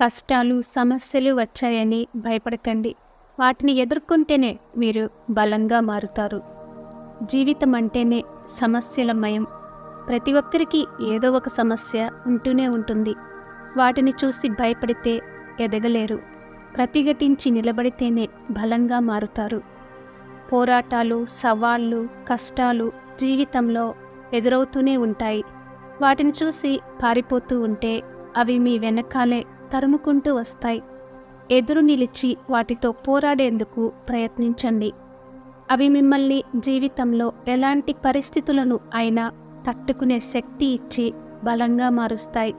కష్టాలు, సమస్యలు వచ్చాయని భయపడకండి. వాటిని ఎదుర్కొంటేనే మీరు బలంగా మారుతారు. జీవితం అంటేనే సమస్యలమయం. ప్రతి ఒక్కరికి ఏదో ఒక సమస్య ఉంటూనే ఉంటుంది. వాటిని చూసి భయపడితే ఎదగలేరు. ప్రతిఘటించి నిలబడితేనే బలంగా మారుతారు. పోరాటాలు, సవాళ్ళు, కష్టాలు జీవితంలో ఎదురవుతూనే ఉంటాయి. వాటిని చూసి పారిపోతూ ఉంటే అవి మీ వెనకాలే తరుముకుంటూ వస్తాయి. ఎదురు నిలిచి వాటితో పోరాడేందుకు ప్రయత్నించండి. అవి మిమ్మల్ని జీవితంలో ఎలాంటి పరిస్థితులను అయినా తట్టుకునే శక్తి ఇచ్చి బలంగా మారుస్తాయి.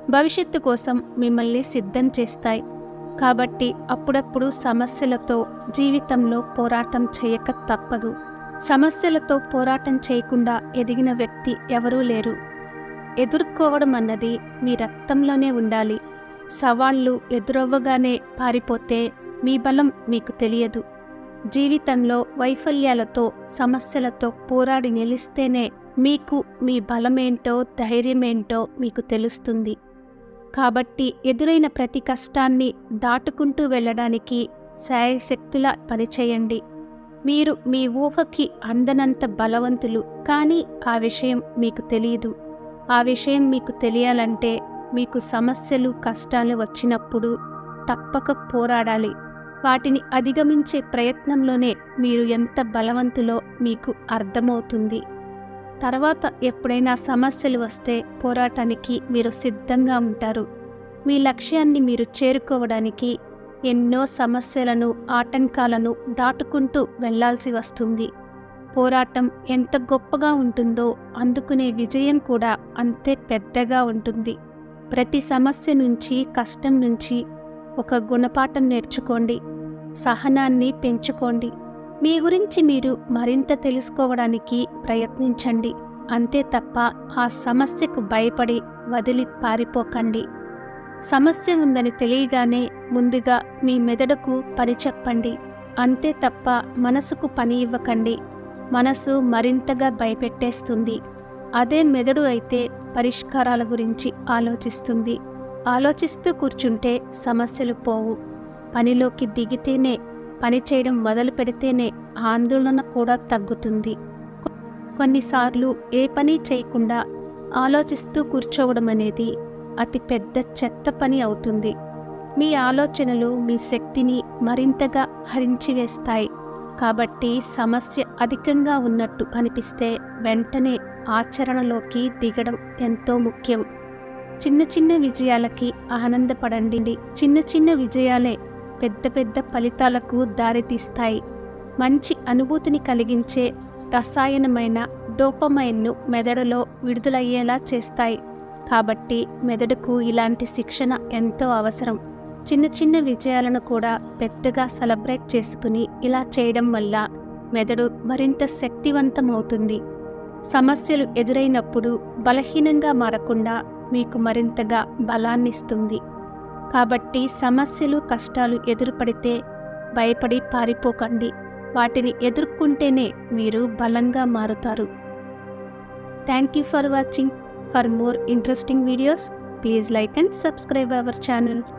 భవిష్యత్తు కోసం మిమ్మల్ని సిద్ధం చేస్తాయి. కాబట్టి అప్పుడప్పుడు సమస్యలతో జీవితంలో పోరాటం చేయక తప్పదు. సమస్యలతో పోరాటం చేయకుండా ఎదిగిన వ్యక్తి ఎవరూ లేరు. ఎదుర్కోవడం అన్నది మీ రక్తంలోనే ఉండాలి. సవాళ్ళు ఎదురవ్వగానే పారిపోతే మీ బలం మీకు తెలియదు. జీవితంలో వైఫల్యాలతో, సమస్యలతో పోరాడి నిలిస్తేనే మీకు మీ బలమేంటో, ధైర్యమేంటో మీకు తెలుస్తుంది. కాబట్టి ఎదురైన ప్రతి కష్టాన్ని దాటుకుంటూ వెళ్ళడానికి శాయశక్తులా పనిచేయండి. మీరు మీ ఊహకి అందనంత బలవంతులు, కానీ ఆ విషయం మీకు తెలియదు. ఆ విషయం మీకు తెలియాలంటే మీకు సమస్యలు, కష్టాలు వచ్చినప్పుడు తప్పక పోరాడాలి. వాటిని అధిగమించే ప్రయత్నంలోనే మీరు ఎంత బలవంతులో మీకు అర్థమవుతుంది. తర్వాత ఎప్పుడైనా సమస్యలు వస్తే పోరాటానికి మీరు సిద్ధంగా ఉంటారు. మీ లక్ష్యాన్ని మీరు చేరుకోవడానికి ఎన్నో సమస్యలను, ఆటంకాలను దాటుకుంటూ వెళ్లాల్సి వస్తుంది. పోరాటం ఎంత గొప్పగా ఉంటుందో అందుకునే విజయం కూడా అంతే పెద్దగా ఉంటుంది. ప్రతి సమస్య నుంచి, కష్టం నుంచి ఒక గుణపాఠం నేర్చుకోండి. సహనాన్ని పెంచుకోండి. మీ గురించి మీరు మరింత తెలుసుకోవడానికి ప్రయత్నించండి. అంతే తప్ప ఆ సమస్యకు భయపడి వదిలి పారిపోకండి. సమస్య ఉందని తెలియగానే ముందుగా మీ మెదడుకు పని చెప్పండి. అంతే తప్ప మనసుకు పని ఇవ్వకండి. మనసు మరింతగా భయపెట్టేస్తుంది. అదే మెదడు అయితే పరిష్కారాల గురించి ఆలోచిస్తుంది. ఆలోచిస్తూ కూర్చుంటే సమస్యలు పోవు. పనిలోకి దిగితేనే, పని చేయడం మొదలు పెడితేనే ఆందోళన కూడా తగ్గుతుంది. కొన్నిసార్లు ఏ పని చేయకుండా ఆలోచిస్తూ కూర్చోవడం అనేది అతి పెద్ద చెత్త పని అవుతుంది. మీ ఆలోచనలు మీ శక్తిని మరింతగా హరించివేస్తాయి. కాబట్టి సమస్య అధికంగా ఉన్నట్టు అనిపిస్తే వెంటనే ఆచరణలోకి దిగడం ఎంతో ముఖ్యం. చిన్న చిన్న విజయాలకి ఆనందపడండి. చిన్న చిన్న విజయాలే పెద్ద పెద్ద ఫలితాలకు దారితీస్తాయి. మంచి అనుభూతిని కలిగించే రసాయనమైన డోపమైన్ను మెదడులో విడుదలయ్యేలా చేస్తాయి. కాబట్టి మెదడుకు ఇలాంటి శిక్షణ ఎంతో అవసరం. చిన్న చిన్న విజయాలను కూడా పెద్దగా సెలబ్రేట్ చేసుకుని ఇలా చేయడం వల్ల మెదడు మరింత శక్తివంతమవుతుంది. సమస్యలు ఎదురైనప్పుడు బలహీనంగా మారకుండా మీకు మరింతగా బలాన్నిస్తుంది. కాబట్టి సమస్యలు, కష్టాలు ఎదురుపడితే భయపడి పారిపోకండి. వాటిని ఎదుర్కొంటేనే మీరు బలంగా మారుతారు. Thank you for watching. For more interesting videos, please like and subscribe our channel.